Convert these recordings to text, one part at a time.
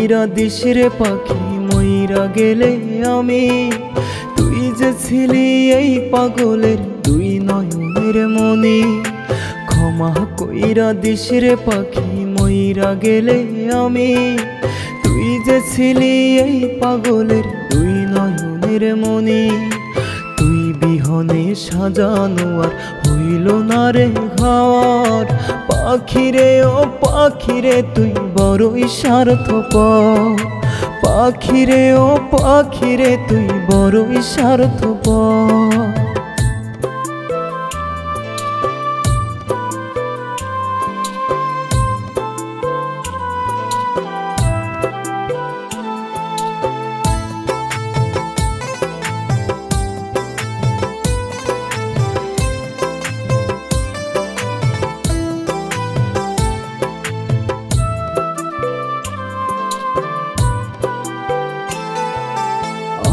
কইরা দিস রে পাখি মইরা গেলে আমি। তুই যে ছিলি এই পাগলের দুই নয়নের মনি। ক্ষমা কইরা দিস রে পাখি মইরা গেলে আমি। তুই যে ছিলি এই পাগলের দুই নয়নের মনি। তুই বিহনে সাজানো আর হইল না রে ঘর। পাখিরে ও পাখিরে তুই বড়ই স্বার্থপর। পাখিরে ও পাখিরে তুই বড়ই স্বার্থপর।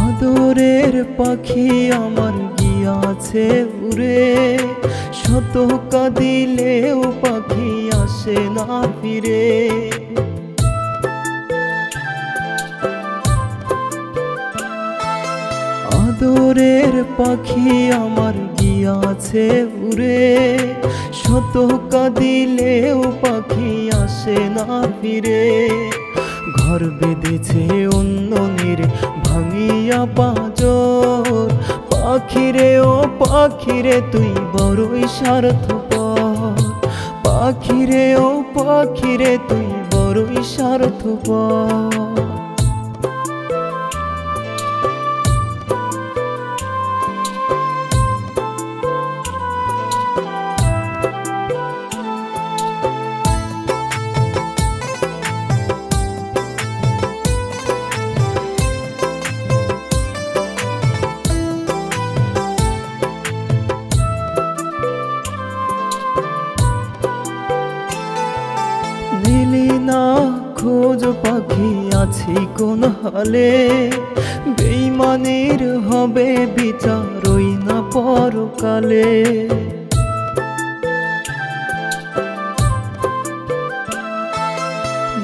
আদরের পাখি আমার গিয়াছে উড়ে। শত কাঁদিলেও পাখি আসে না ফিরে। আদরের পাখি আমার গিয়াছে উড়ে। শত কাঁদিলেও পাখি আসে না ফিরে। ঘর বেঁধেছে অন্য নীরে ভাঙিয়া পাঁজর। পাখিরে ও পাখিরে তুই বড়ই স্বার্থপর। পাখিরে ও পাখিরে তুই বড়ই স্বার্থপর। নিলি না খোঁজ পাখি আছি কোন হালে। বেঈমানির হবে বিচার ওই না পরকালে।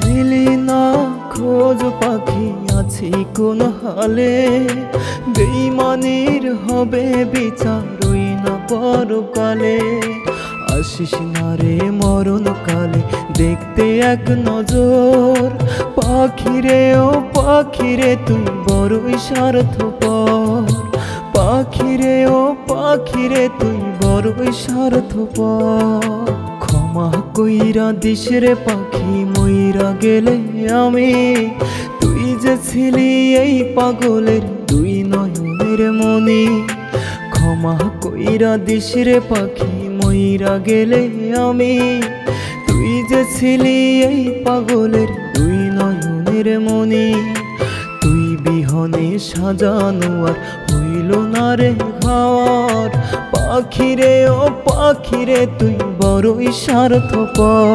নিলি না খোঁজ পাখি আছি কোন হালে। বেঈমানির হবে বিচার ওই না পরকালে। আসিস না রে মরণ কালে দেখতে এক নজর। পাখিরে ও পাখিরে তুই বড়ই স্বার্থপর। পাখিরে ও পাখিরে তুই বড়ই স্বার্থপর। ক্ষমা কইরা দিস রে পাখি মইরা গেলে আমি। তুই যে ছিলি এই পাগলের দুই নয়নের মনি। ক্ষমা কইরা দিস রে পাখি মইরা গেলে আমি। তুই যে ছিলি এই পাগলের দুই নয়নের মনি। তুই বিহনে সাজানো আর হইল না রে ঘর। পাখিরে ও পাখিরে তুই বড়ই স্বার্থপর।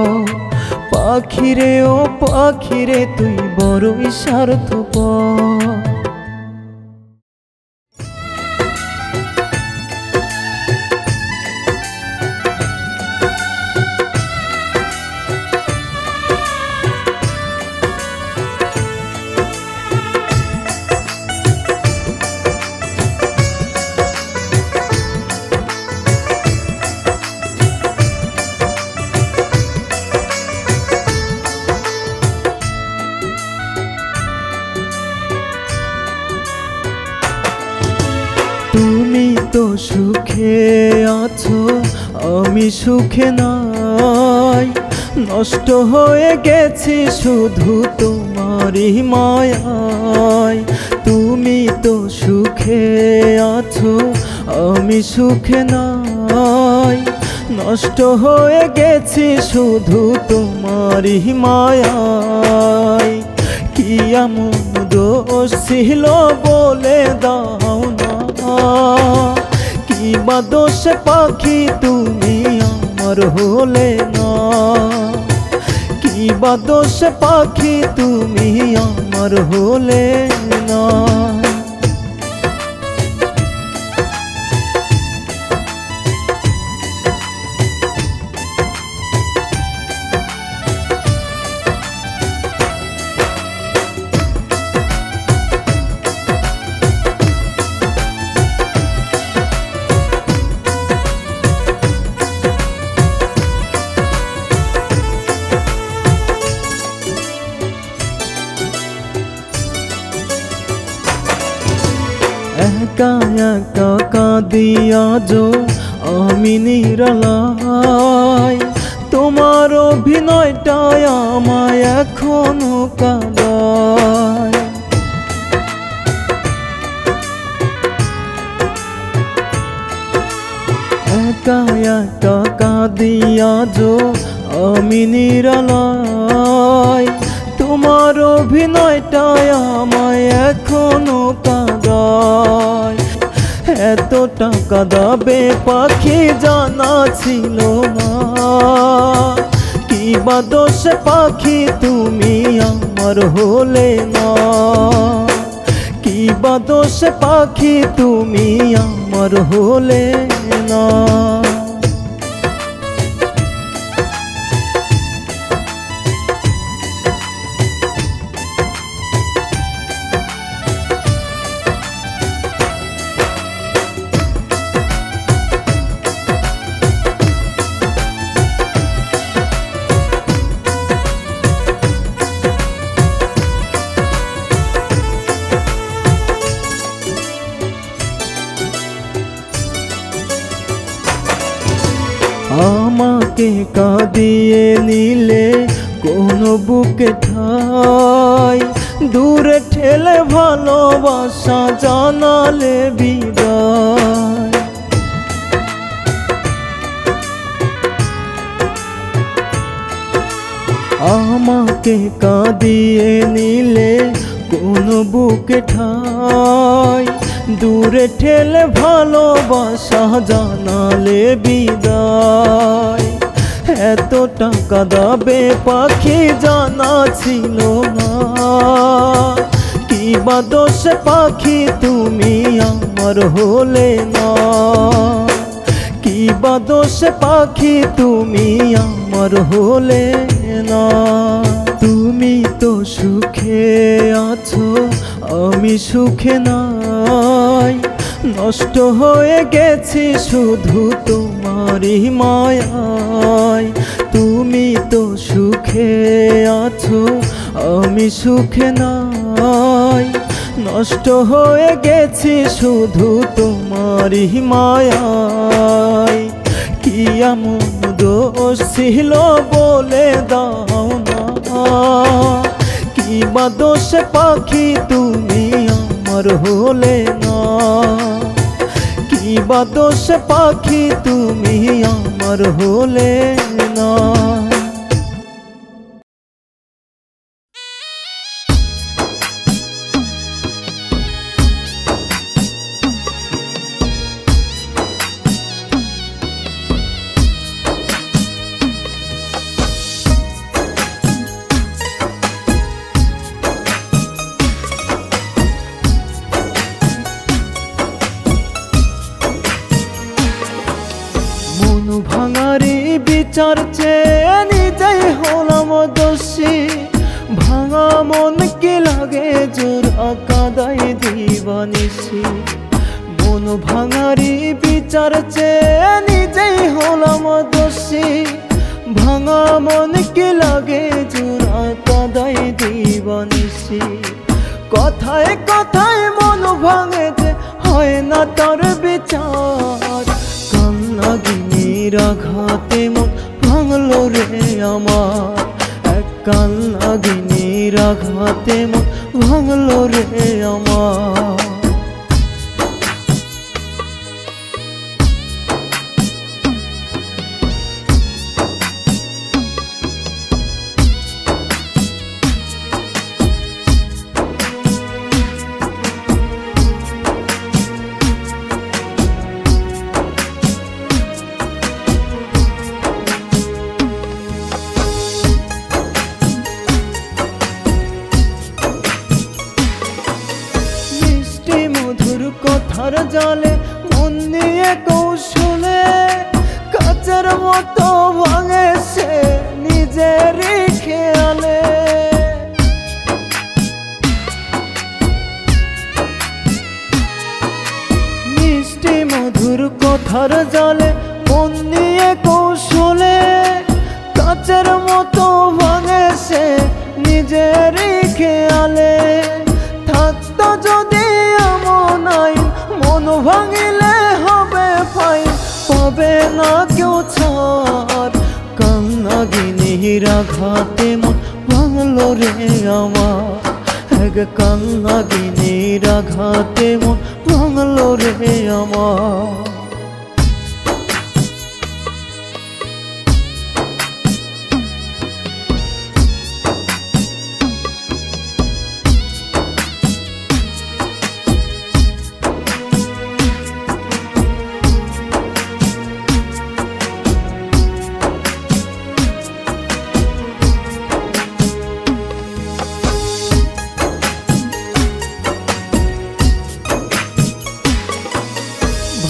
পাখিরে ও পাখিরে তুই বড়ই স্বার্থপর। তুমি তো সুখে আছো আমি সুখে নাই। নষ্ট হয়ে গেছি শুধু তোমারই মায়ায়। তুমি তো সুখে আছো আমি সুখে নাই। নষ্ট হয়ে গেছি শুধু তোমারই মায়ায়। কি এমন দোষ ছিল বলে দাও না। কি বা দোষ পাখি তুমি আমার হলে না। কি বা দোষ পাখি তুমি আমার হলে না। একা একা কাঁদি আজো আমি নিরালায়, তোমার অভিনয়টাই আমায় এখনো কাঁদায়। একা একা কাঁদি আজো আমি নিরালায়, তোমার অভিনয়টাই আমায় এখনো কাঁদায়। এতটা কাঁদাবে পাখি জানা ছিল না, কি বা দোষ পাখি তুমি আমার হলে না, কি বা দোষ পাখি তুমি আমার হলে না। আমাকে কাঁদিয়ে নিলে কোন বুকে ঠাই, দূরে ঠেলে ভালোবাসা জানালে বিদায়। আমাকে কাঁদিয়ে নিলে কোন বুকে ঠাই, দূরে ঠেলে ভালোবাসা জানালে বিদায়। এতটা কাঁদাবে পাখি জানা ছিল না, কি বা দোষ পাখি তুমি আমার হলে না, কি বা দোষ পাখি তুমি আমার হলে না। তুমি তো সুখে আছো আমি সুখে নাই, নষ্ট হয়ে গেছি শুধু তোমারই মায়ায়। তুমি তো সুখে আছো আমি সুখে নাই, নষ্ট হয়ে গেছি শুধু তোমারই মায়ায়। কি এমন দোষ ছিল বলে দাও না, কি বা দোষ পাখি তুমি আমার হলে না, কি বা দোষ পাখি তুমি আমার হলে না। ভাঙারি বিচার চেয়ে নিজেই হলাম দোষী, ভাঙা মন কি লাগে জোড়া কাঁদাই দিবানিসি। মন ভাঙারি বিচার চেয়ে নিজেই হলাম দোষী, ভাঙা মন কি লাগে জোড়া কাঁদাই দিবানিসি। কথায় কথায় মন ভাঙে যে হয় না তার বিচার, কান্নাগিনীর আঘাতে মন ভাঙলো রে আমার, এক কান্নাগিনীর আঘাতে মন ভাঙলো রে আমার। কথার জালে মন নিয়ে কৌশলে কাচের মতো ভাঙে সে নিজেরই খেয়ালে। মিষ্টি মধুর কথার জালে মন নিয়ে কৌশলে কাচের মতো ভাঙে সে নিজেরই খেয়ালে। থাকতো যদি এমন আইন আঘাতে মন ভাঙলো রে আমার, এক কান্নাগিনীর আঘাতে মন ভাঙলো রে আমার।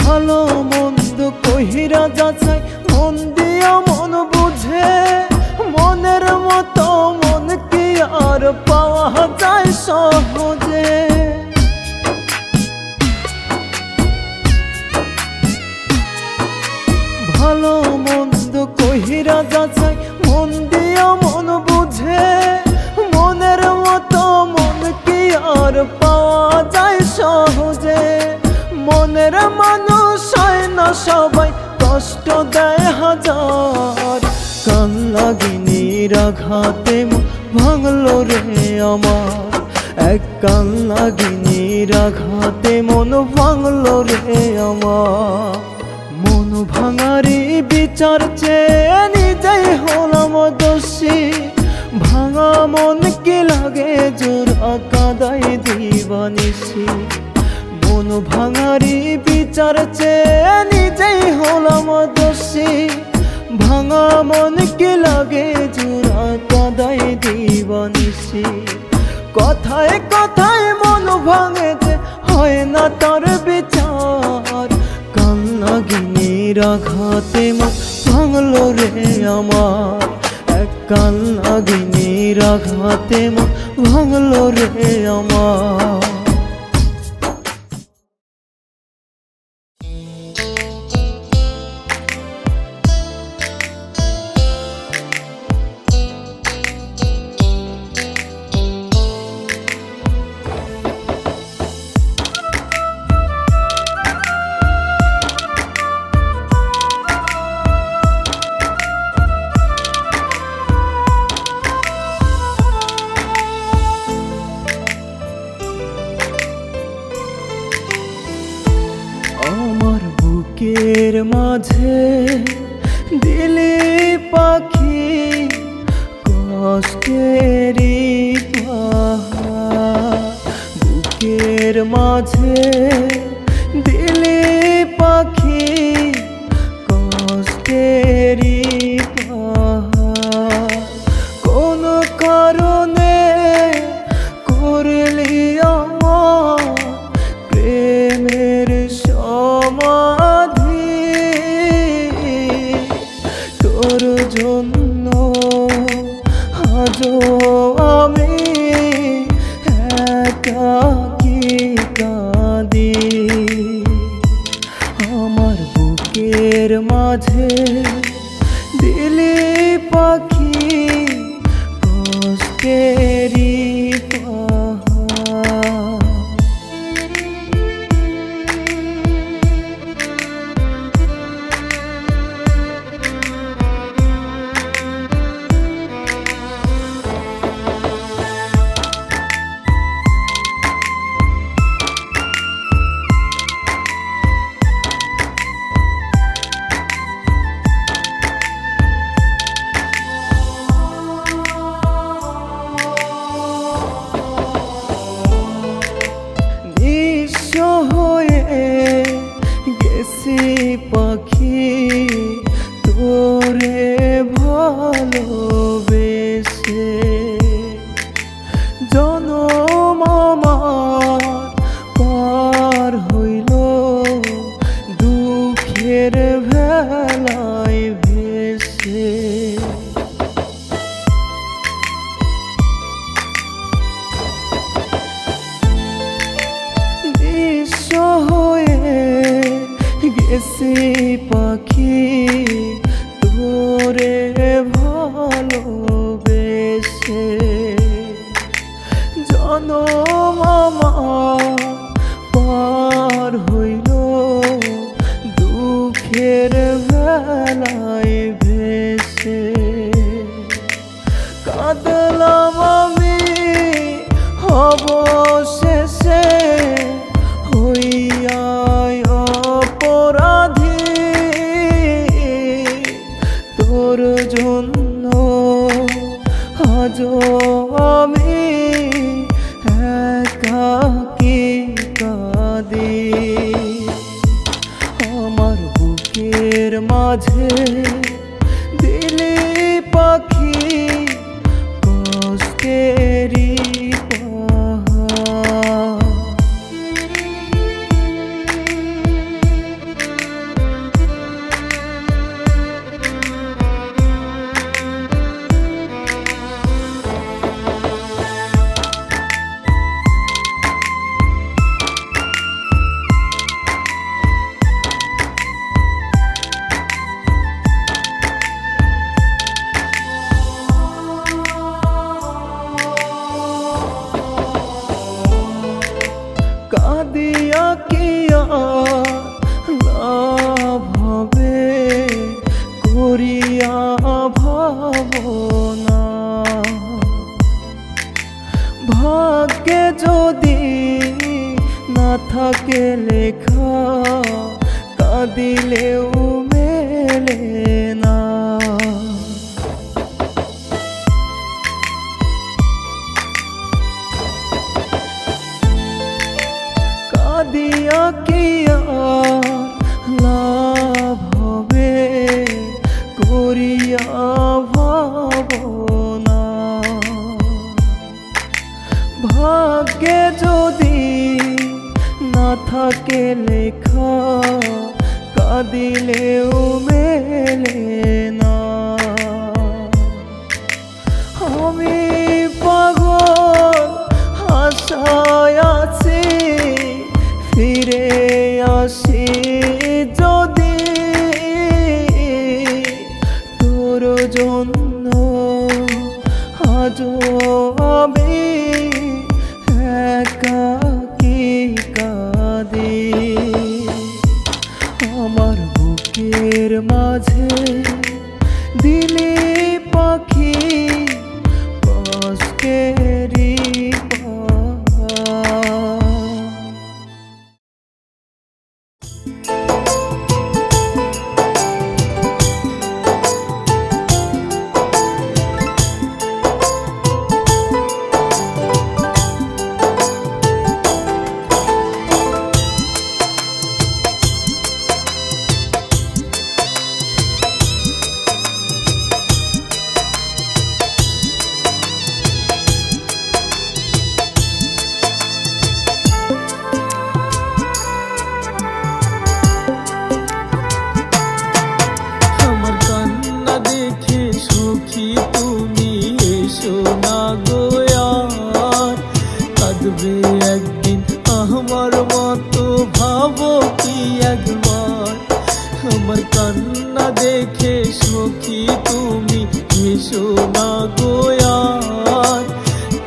ভালো মন্দ কহিরা যাচাই মন দিয়া মন বুঝে, মনের মতো মন কি আর পাওয়া যায় সহজে। ভালো মন্দ কহিরা যাচাই মন দিয়া মন বুঝে, মনের মতো মন কি আর পাওয়া যায় সহজে। মনের মানুষ হয় না সবাই, কষ্ট দেয় হাজার, কান্নাগিনীর আঘাতে মন ভাঙলো রে আমার, এক কান্নাগিনীর আঘাতে মন ভাঙলো রে আমার। মন ভাঙারি বিচার চেয়ে নিজেই হলাম দোষী, ভাঙা মন কি লাগে জোড়া কাঁদাই দিবানিসি। মন ভাঙারি বিচার চেয়ে নিজেই হলাম দোষী, ভাঙা মন কি লাগে জোড়া কাঁদাই দিবানিসি। কথায় কথায় মন ভাঙে যে হয় না তার বিচার, কান্নাগিনীর আঘাতে মন ভাঙলো রে আমার, এক কান্নাগিনীর আঘাতে মন ভাঙলো রে আমার। আমার বুকের মাঝে দিলি পাখি কষ্টেরি পাহাড়, বুকের মাঝে দিলি পাখি কষ্টেরি পাহাড়। কোন কারণে করলি আমার প্রেমের সমাধি, তোর জন্য আজও আমি একাকী কাঁদি। আমার বুকের মাঝে দিলি পাখি কষ্টেরি পাহাড়। পাখি তোরে ভালোবেসে, জনম আমার পার হইল দুঃখের ভেলায় ভেসে। নিঃস্ব হয়ে গেছি পাখি তোরে ভালোবেসে, জনম আমার পার হইল দুঃখের ভেলায় ভেসে। দুনিয়ায় অপরাধী তোর জন্য আজও আমি একাকী কাঁদি। আমার বুকের মাঝে দিলি পাখি কষ্টেরই কাঁদিয়া কি লাভ হবে করিয়া ভাবনা। ভাগ্যে যদি না থাকে লেখা কাঁদিলেও মেলে না। কাঁদিয়া কি লাভ হবে করিয়া ভাবনা। ভাগ্যে যদি না থাকে লেখা কাঁদিলেও মেলে না। আমি পাগল আশায় আছি ফিরে আসি যদি তোর জন্য আজও আমি একাকী কাঁদি। আমার বুকের মাঝে দিলি পাখি কষ্টেরই একদিন আমার মতো ভাবো কি একবার। আমার কান্না দেখে সখী তুমি এসো না গোয়ার।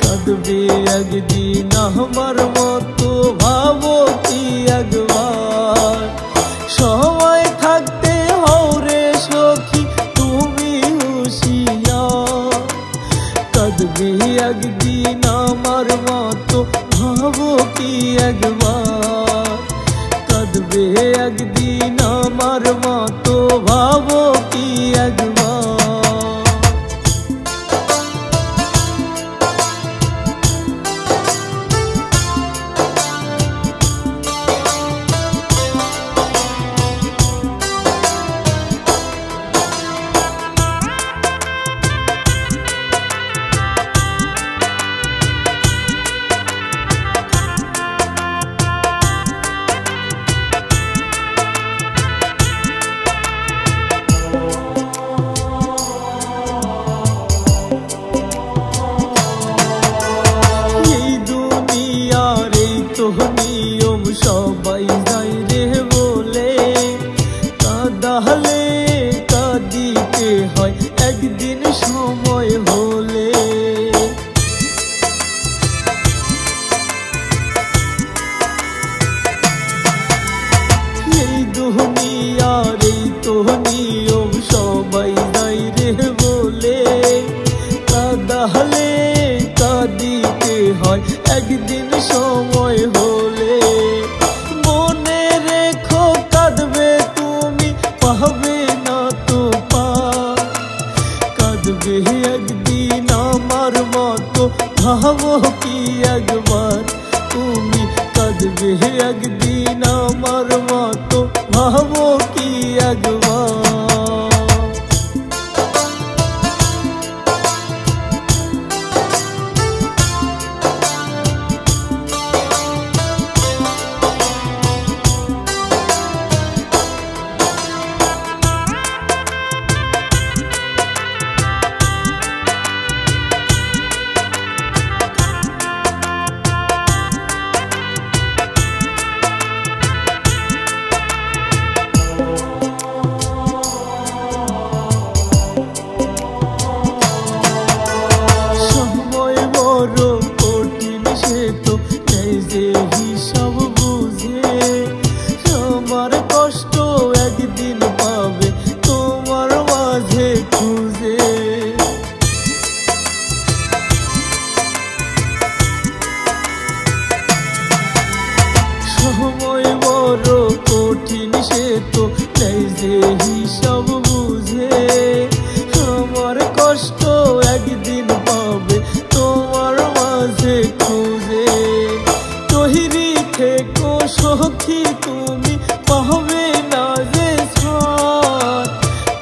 কাঁদবে একদিন আমার মতো ভাবো কি একবার। সময় থাকতে হও রে সখী তুমি হুঁশিয়ার। কাঁদবে একদিন আমার মতো ভাবো কি একবার। কাঁদবে একদিন আমার মতো ভাবো কি একবার। একদিন আমার মতো ভাবো কি একবার। সময় বড় কঠিন সে তো নেই যে হিসাব বুঝে, আমার কষ্ট একদিন পাবে তোমার মাঝে খুঁজে। তৈরি থেকো সখী তুমি পাবে না যে ছাড়,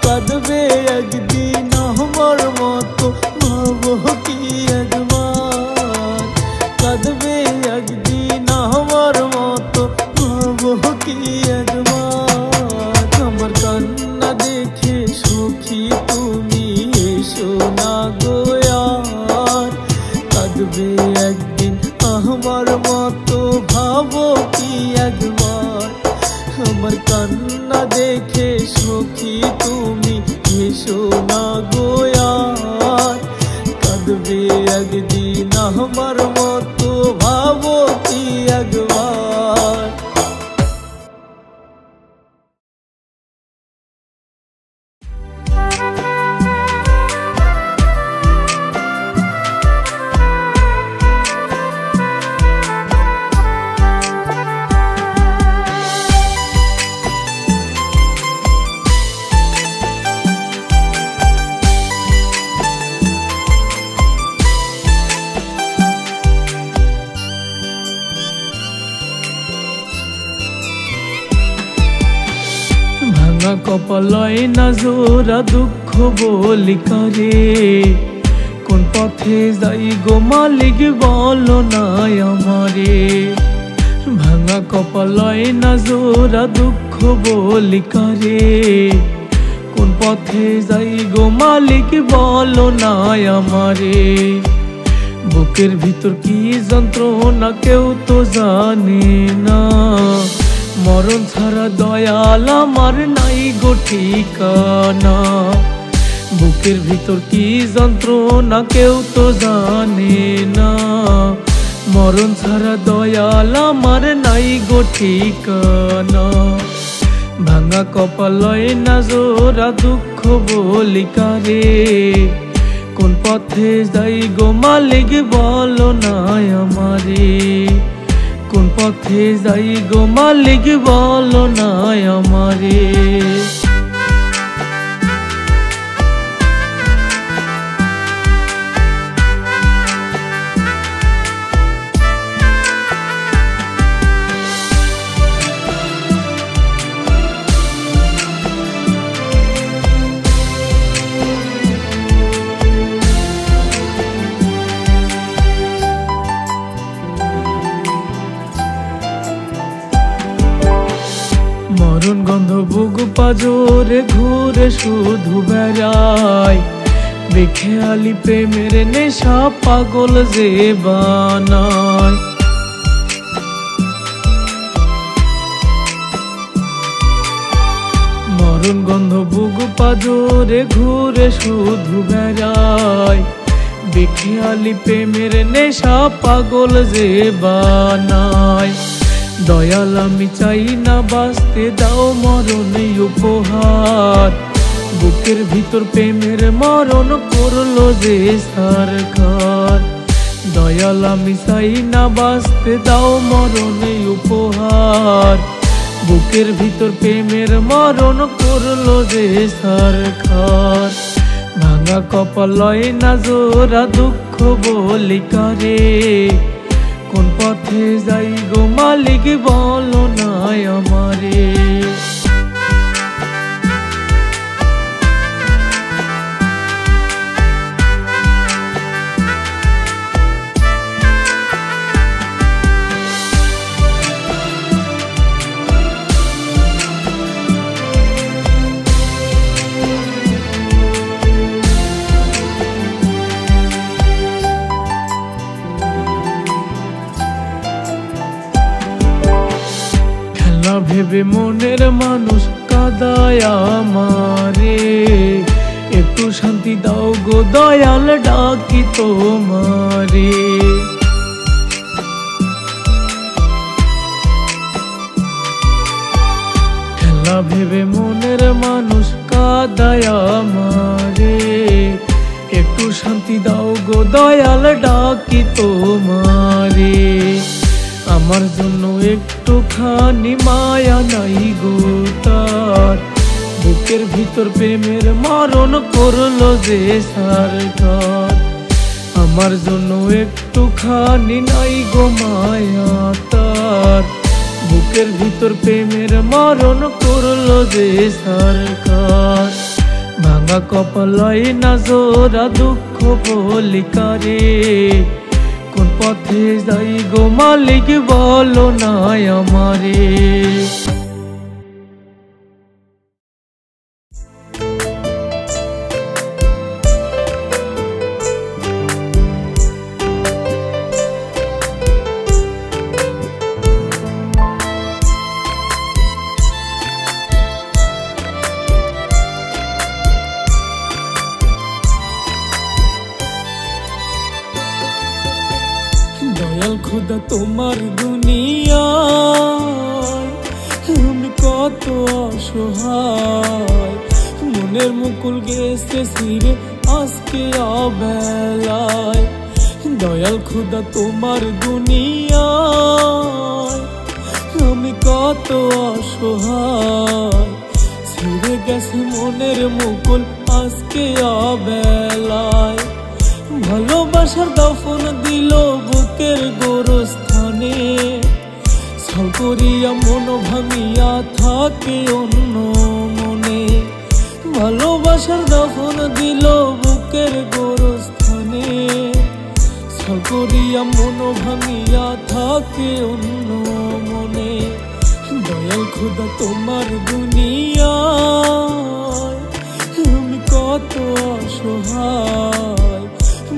কাঁদবে একদিন আমার মতো ভাবো কি একবার, কাঁদবে একদিন আমার মতো ভাবো কি একবার। আমার কান্না দেখে সখী তুমি এসো না গো আর, কাঁদবে একদিন আমার মতো ভাবো কি একবার। আমার কান্না দেখে সখী তুমি এসো না গো আর, কাঁদবে একদিন আমার মতো ভাবো কি একবার। ভাঙা কপালয় না জোড়া দুঃখ বলি কারে, কোন পথে যাই গো মালিক বলো না আমারে। ভাঙা কপালয় না জোড়া দুঃখ বলি কারে, কোন পথে যাই গো মালিক বলো না আমারে। বুকের ভিতর কি যন্ত্রণা কেউ তো জানে না, মরণ ছাড়া দয়াল আমার নাই গো ঠিকানা। বুকের ভিতর কি যন্ত্রণা কেউ তো জানে না, মরণ ছাড়া দয়াল আমার নাই গো ঠিকানা। ভাঙা কপালয় না জোড়া দুঃখ বলি কারে, কোন পথে যাই গো মালিক বলো না আমারে। কোন পথে যাই গো মালিক বলো না আমারে। মরণ গন্ধ বুক পাজরে ঘুরে শুধু বেড়ায়, বেখেয়ালি প্রেমের নেশা পাগল যে বানায়। মরণ গন্ধ বুক পাজরে ঘুরে শুধু বেড়ায়, বেখেয়ালি প্রেমের নেশা পাগল যে বানায়। দয়াল আমি চাই না বাঁচতে দাও মরণ উপহার, বুকের ভিতর প্রেমের মরণ করলো যে সরকার। দয়াল আমি চাই না বাঁচতে দাও মরণ উপহার, বুকের ভিতর প্রেমের মরণ করলো যে সরকার। ভাঙা কপালয় না জোড়া দুঃখ বলি কারে, কোন পথে যাই গো মালিক বলো না ভেবে মনের মানুষ কাঁদায় আমারে, একটু শান্তি দাও গো দয়াল ডাকি তোমারে। খেলা ভেবে মনের মানুষ কাঁদায় আমারে, একটু শান্তি দাও গো দয়াল ডাকি তোমারে। আমার জন্য একটুখানি মায়া নাই গো তার, বুকের ভিতর প্রেমের মরণ করলো যে সরকার। আমার জন্য একটুখানি নাই গো মায়া তার, বুকের ভিতর প্রেমের মরণ করলো যে সরকার। ভাঙা কপালাই না জোড়া দুঃখ বলিকারে, কোন পথে যাই গো মালিক বলো না আমারে। দয়াল খোদা তোমার দুনিয়ায় আমি কত অসহায়, মনের মুকুল গেছে ছিঁড়ে আজকে অবেলায়। দয়াল খোদা তোমার দুনিয়ায় আমি কত অসহায়, ছিঁড়ে গেছে মনের মুকুল আজকে অবেলায়। ভালোবাসার দফন দিল বুকের গোরস্থানে, ছল করিয়া মন ভাঙিয়া থাকে অন্য মনে। ভালোবাসার দফন দিল বুকের গোরস্থানে, ছল করিয়া মন ভাঙিয়া থাকে অন্য মনে। দয়াল খোদা তোমার দুনিয়ায় আমি কত অসহায়,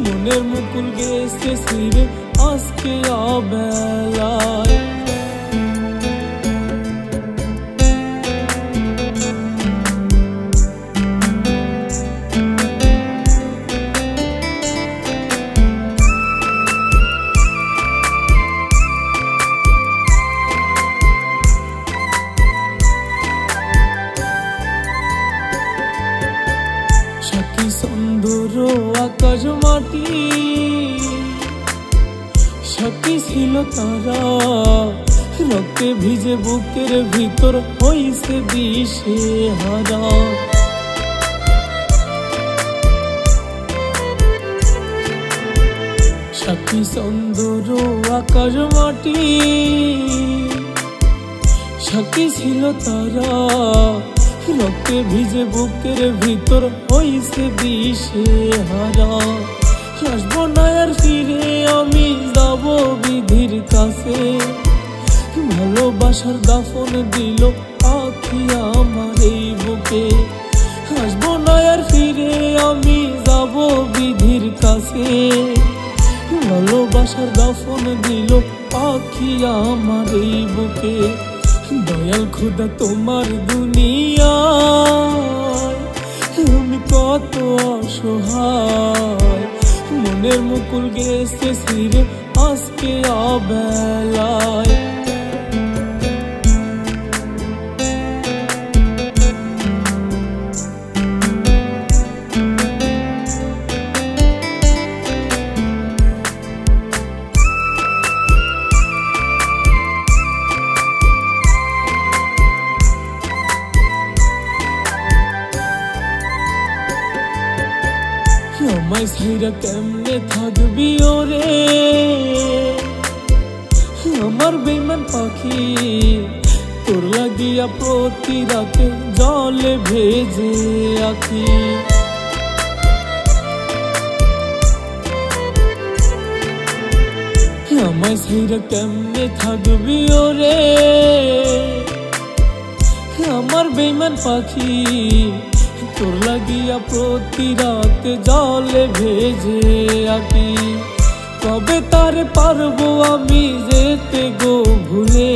মনের মুকুল গেছে ছিঁড়ে আজকে অবেলায়। সাথী সুন্দর আকাশ মাটি, সাথী ছিল তারা, রক্তে ভিজে বুকের ভিতর হইছে দিশে হারা। সাথী সুন্দর আকাশ মাটি, সাথী ছিল তারা, রক্তে ভিজে বুকের ভিতর হইছে দিশে হারা। আসবো না আর ফিরে আমি যাব বিধির কাছে, ভালোবাসার দাফন দিল পাখি আমার এই বুকে। আসবো না আর ফিরে আমি যাব বিধির কাছে, ভালোবাসার দাফন দিল পাখি আমার এই বুকে। দয়াল খোদা তোমার দুনিয়ায় আমি কত অসহায়, মনের মুকুল গেছে ছিঁড়ে আজকে অবেলায়। আমায় ছাইরা কেমনে থাকবি ওরে আমার বেঈমান পাখি, তোর লাগিয়া প্রতি রাতে জলে ভেজে আখি। আমায় ছাইরা কেমনে থাকবি ওরে আমার বেঈমান পাখি, তোর লাগিয়া প্রতি রাতে জলে ভেজে আঁকি। কবে তারে পারবো আমি যেতে গো ভুলে,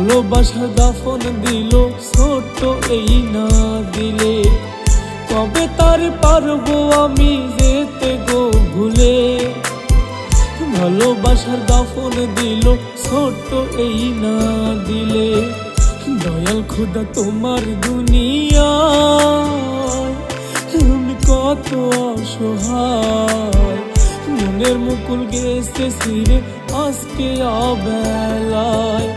ভালোবাসার দাফন দিল ছোট্ট এই না দিলে, কবে তার পারবো আমি যেতে গো ভুলে। ভালোবাসার দাফন দিল ছোট্ট এই না দিলে, দয়াল খোদা তোমার দুনিয়ায় আমি কত অসহায়। মনের মুকুল গেছে ছিঁড়ে আজকে অবেলায়।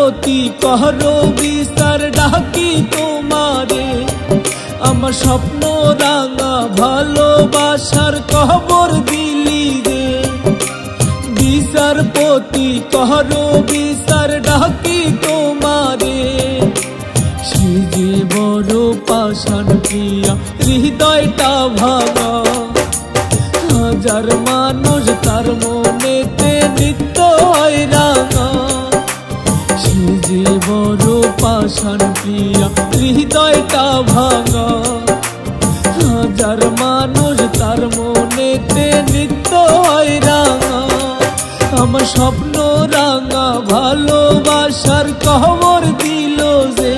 প্রতি করো বিচার ডাকি তোমারে। আমার স্বপ্ন রাঙা ভালোবাসার কবর দিলি রে। বিচারপতি করো বিচার ডাকি তোমারে। সে যে বড় পাষাণ প্রিয়া হৃদয়টা ভাঙা। হাজার মানুষ তার মনেতে নিত্য হয় রাঙা। সে যে বড় পাষাণ প্রিয়া হৃদয়টা ভাঙা। হাজার মানুষ তার মনেতে নিত্য হয় রাঙা। আমার স্বপ্ন রাঙা ভালোবাসার কবর দিল যে।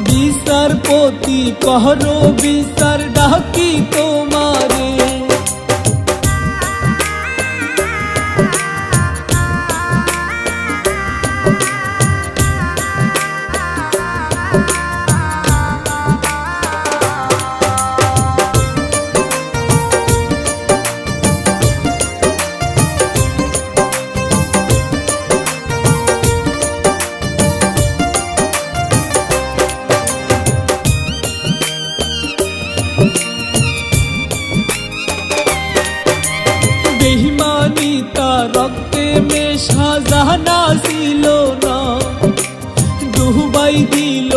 বিচারপতি করো বিচার ডাকি তোমারে। বেঈমানিতা রক্তে মেশা জানা ছিল না। ডুবাই দিল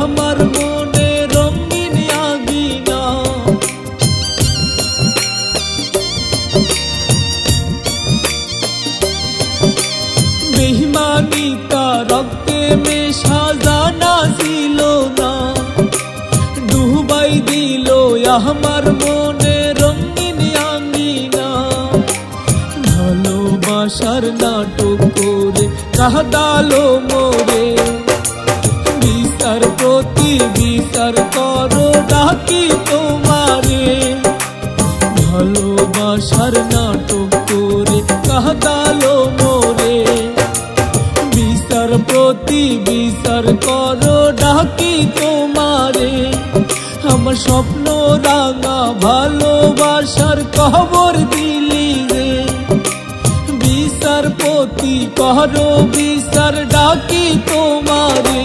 আমার মনে রঙিন আগিনা। বেঈমানিতা রক্তে মেশা জানা ছিল না। ডুবাই দিল আমার মনে রঙিন আঙিনা। ভালোবাসার নাটক করে কাঁদালো মোরে। বিচারপতি বিচার করো ডাকি তোমারে। ভালোবাসার নাটক করে কাঁদালো মোরে। বিচারপতি বিচার করো ডাকি তোমারে। আমার স্বপ্ন রাঙা ভালোবাসার কবর দিলি রে। বিচারপতি করো বিচার ডাকি তোমারে।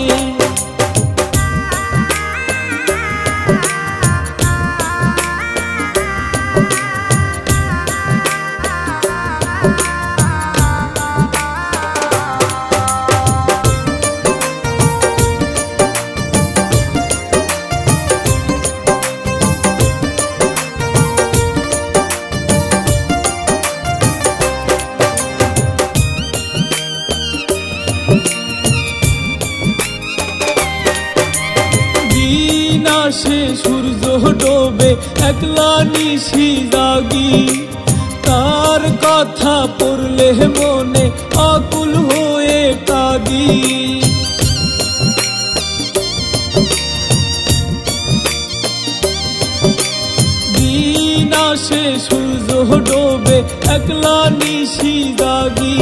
সে সূর্য ডোবে একলা নিশি জাগি। তার কথা পড়লে মনে আকুল হয়ে কাঁদি। দিন আসে সূর্য ডোবে একলা নিশি জাগি।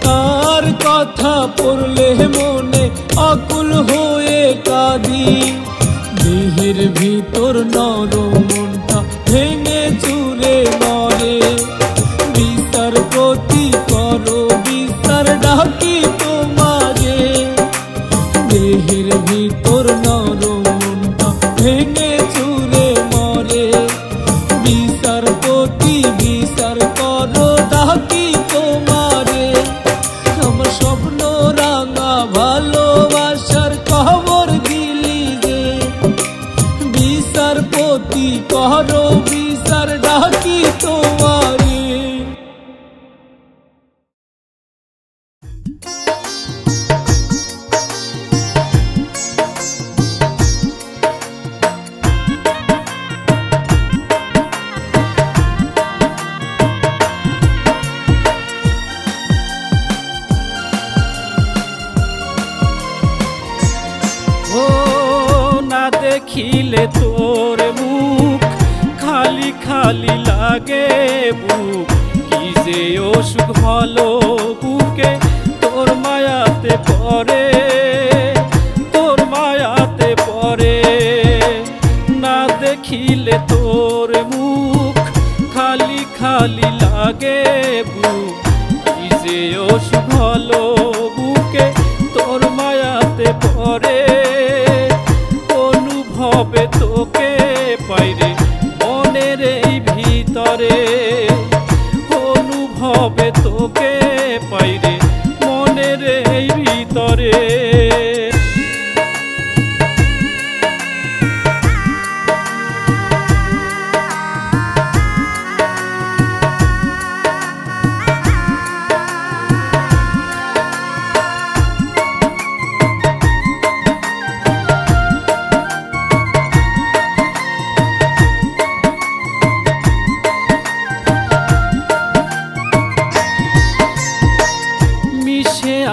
তার কথা পড়লে মনে আকুল হয়ে কাঁদি। দেহের ভিতর নরম মনটা ভেঙে চুরে মরে। বিচারপতি করো বিচার ডাকি তোমারে। দেহের ভিতর নরম মনটা ভেঙে চুরে মরে। বিচারপতি বিচার করো ডাকি তোমারে। আমার স্বপ্ন রাঙা ভালোবাসার কবর দিলি যে। বিচারপতি করো বিচার ডাকি তোমারে। দেখিলে তোর মুখ খালি খালি লাগে বুক। কি যে অসুখ হলো বুকে তোর মায়াতে পড়ে। তোর মায়াতে পড়ে না দেখিলে তোর মুখ খালি খালি লাগে বুক। কি যে অসুখ হলো বুকে মেতে পরে অনুভবে তোকে পাইরে মনের এই ভিতরে অনুভবে তোকে পাইরে মনের এই ভিতরে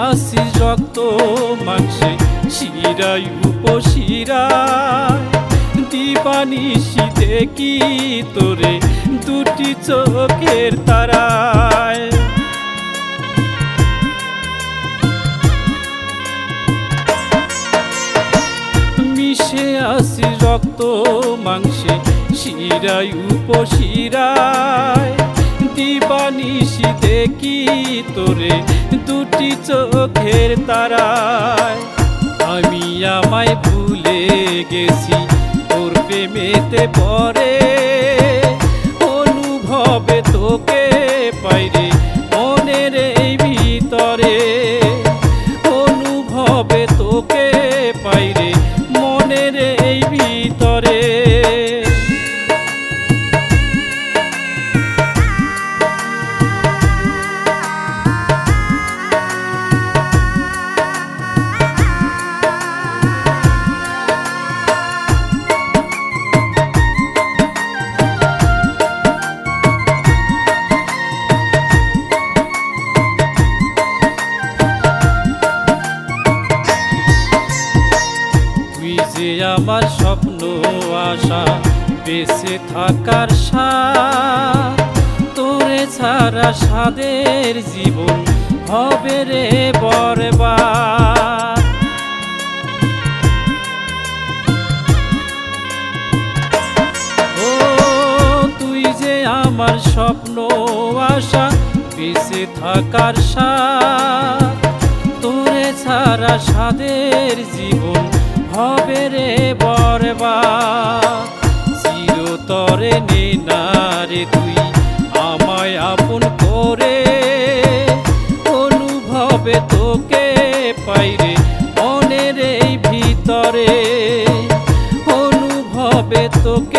আসিস রক্ত মাংসে শিরায় উপশিরায় দিবানিশি দেখি তোরে দুটি চোখের তারায় মিশে আসিস রক্ত মাংসে শিরায় উপশিরায় দিবানিশি দেখি তোরে দুটি চোখের তারায় আমি আমায় ভুলে গেছি তোর প্রেমেতে পরে অনুভবে তোকে পাইরে মনের এই ভিতরে অনুভবে তোকে পাইরে মনের এই ভিতরে আমার স্বপ্ন আশা বেঁচে থাকার স্বাদ তোরে ছাড়া স্বাদের জীবন হবে রে বরবাদ ও তুই যে আমার স্বপ্ন আশা বেঁচে থাকার স্বাদ তোরে ছাড়া স্বাদের জীবন হবে রে বরবাদ চিরতরে নে না রে তুই আমায় আপন করে অনুভবে তোকে পাইরে মনের এই ভিতরে অনুভবে তোকে